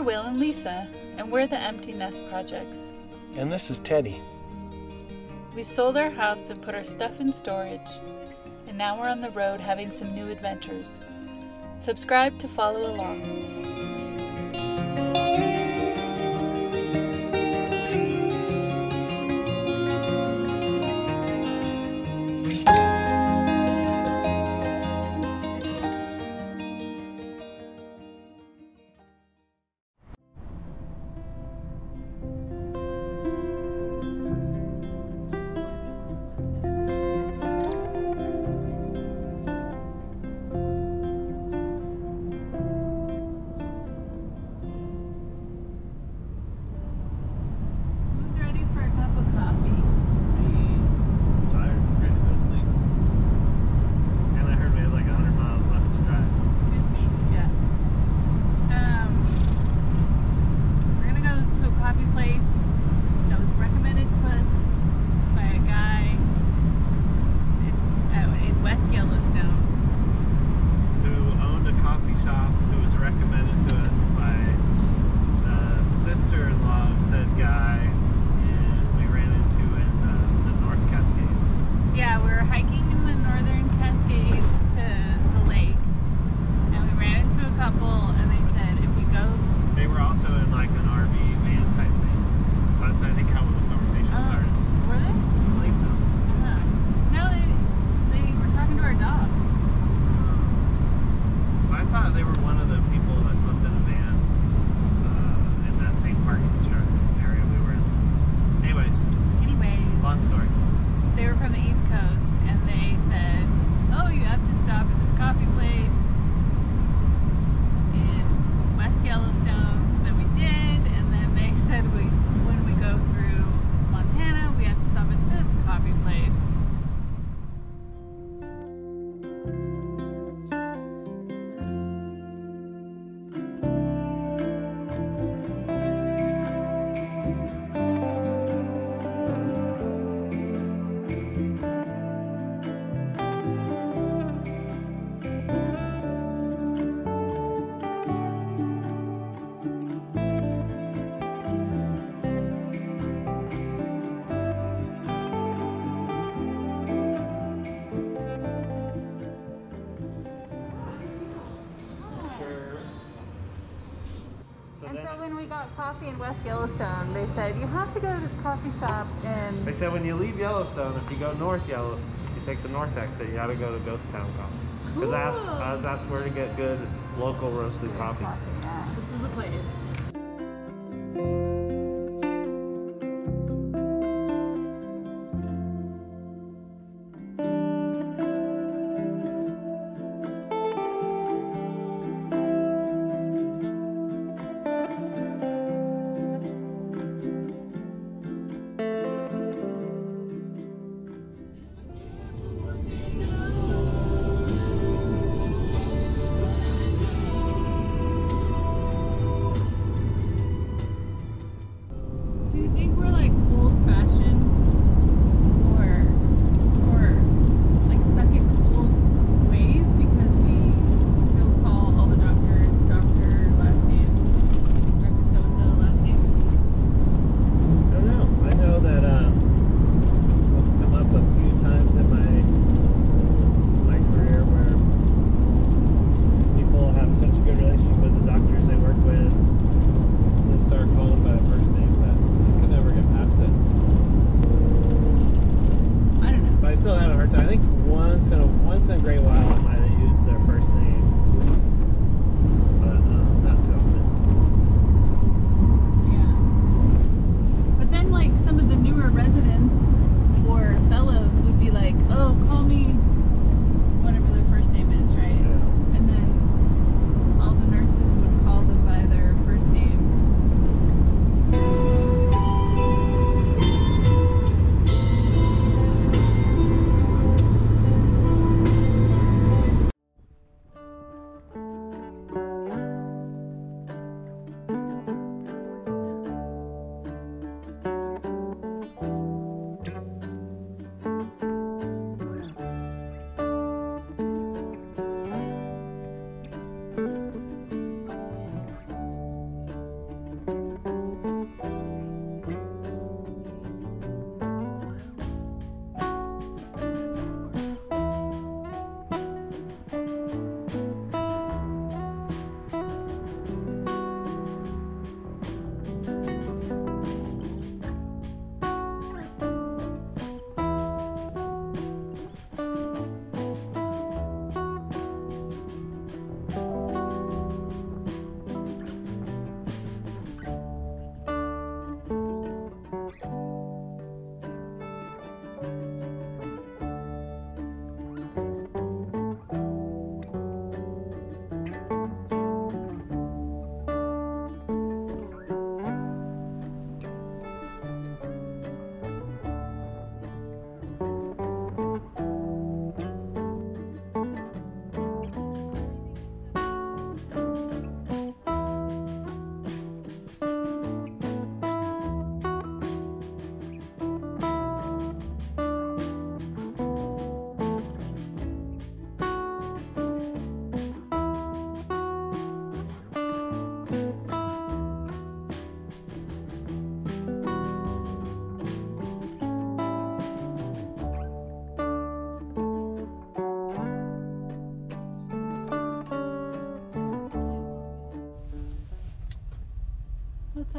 Will and Lisa, and we're the Empty Nest Projects. And this is Teddy. We sold our house and put our stuff in storage, and now we're on the road having some new adventures. Subscribe to follow along. When we got coffee in West Yellowstone, they said you have to go to this coffee shop, and they said when you leave Yellowstone, if you go north Yellowstone, you take the north exit, you gotta go to Ghost Town Coffee. Because that's where to get good local roasted coffee. Yeah. This is the place.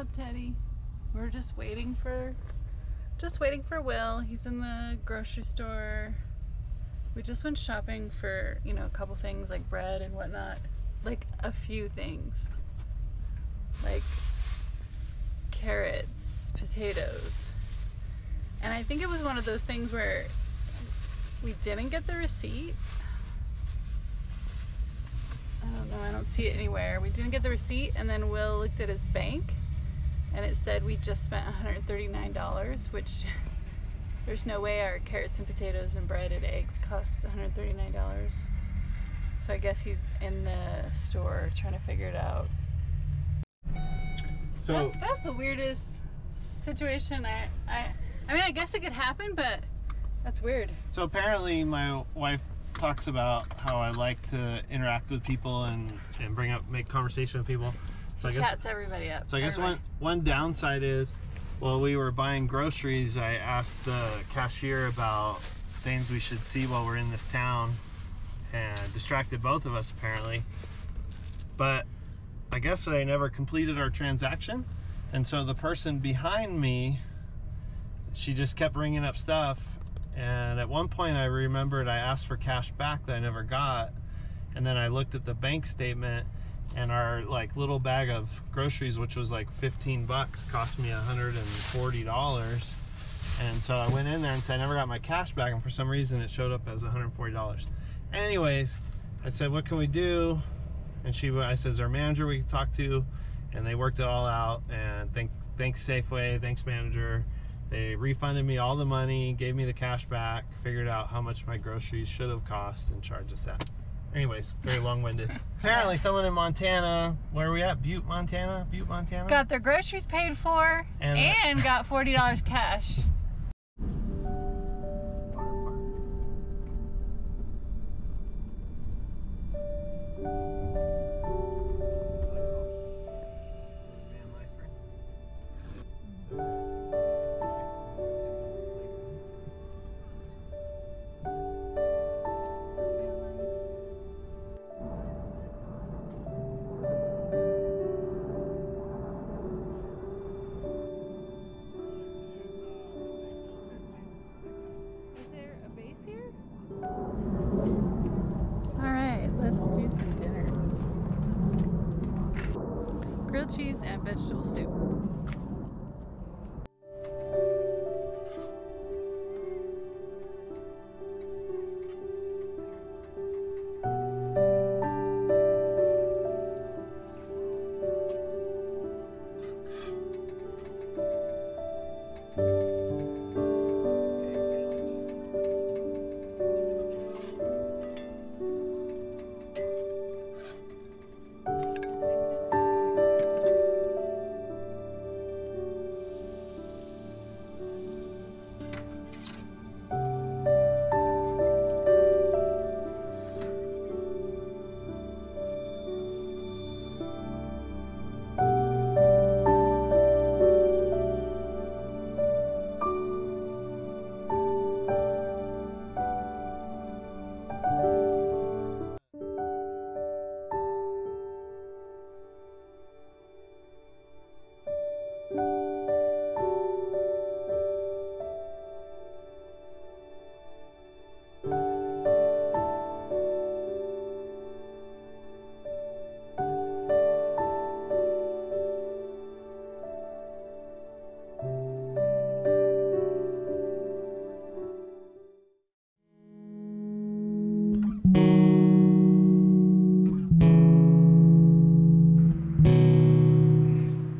up, Teddy? We're just waiting for Will. He's in the grocery store. We just went shopping for, you know, a couple things like bread and whatnot. Like a few things. Like carrots, potatoes. And I think it was one of those things where we didn't get the receipt. I don't know, I don't see it anywhere. We didn't get the receipt, and then Will looked at his bank and it said we just spent $139, which there's no way our carrots and potatoes and bread and eggs cost $139. So I guess he's in the store trying to figure it out. So that's the weirdest situation. I mean, I guess it could happen, but that's weird. So apparently my wife talks about how I like to interact with people and make conversation with people. So He chats everybody up. So I guess one downside is, while we were buying groceries, I asked the cashier about things we should see while we're in this town, and distracted both of us apparently. But I guess they never completed our transaction, and so the person behind me, she just kept ringing up stuff. And at one point I remembered I asked for cash back that I never got, and then I looked at the bank statement, and our like little bag of groceries, which was like 15 bucks, cost me $140. And so I went in there and said I never got my cash back, and for some reason it showed up as $140. Anyways, I said, what can we do? And I said, is there a manager we can talk to? And they worked it all out, and thanks Safeway, thanks manager. They refunded me all the money, gave me the cash back, figured out how much my groceries should have cost, and charged us that. Anyways, very long-winded. Apparently someone in Montana, where are we at? Butte, Montana? Got their groceries paid for and got $40 cash. Grilled cheese and vegetable soup.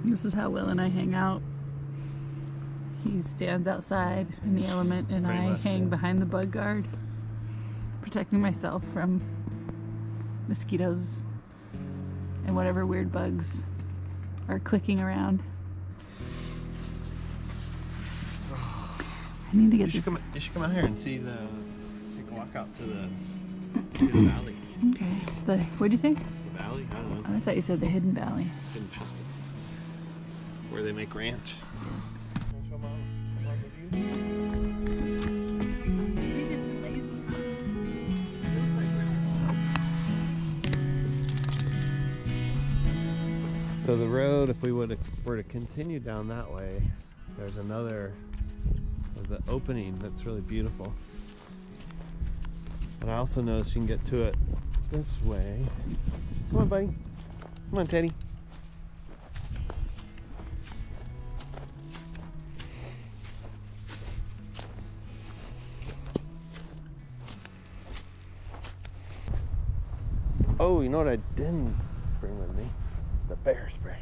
This is how Will and I hang out. He stands outside in the element, and I hang behind the bug guard, protecting myself from mosquitoes and whatever weird bugs are clicking around. I need to get you should come out here and see take a walk out to the valley. Okay. What'd you say? The valley? I don't know. I thought you said the Hidden Valley. Where they make ranch. So the road, if we were to continue down that way, there's another the opening that's really beautiful. And I also noticed you can get to it this way. Come on, buddy. Come on, Teddy. Oh, you know what I didn't bring with me? The bear spray.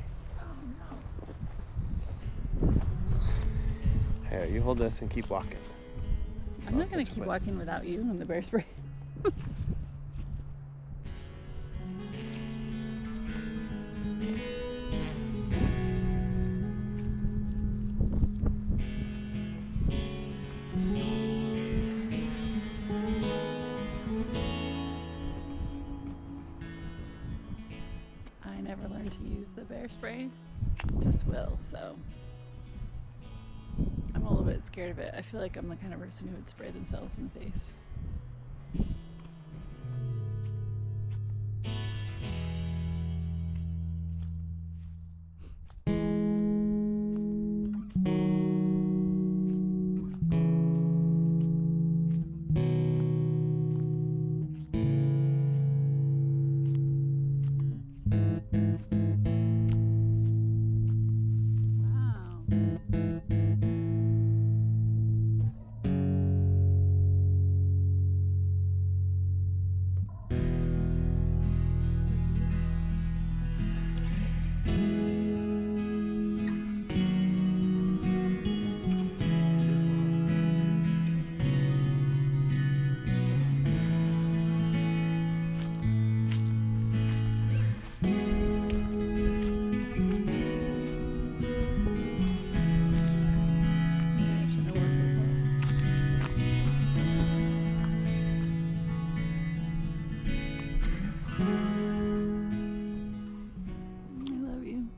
Here, you hold this and keep walking. I'm not going to keep walking without you and the bear spray. I never learned to use the bear spray, just will, so I'm a little bit scared of it. I feel like I'm the kind of person who would spray themselves in the face.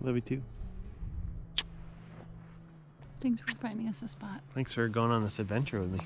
Love you too. Thanks for finding us a spot. Thanks for going on this adventure with me.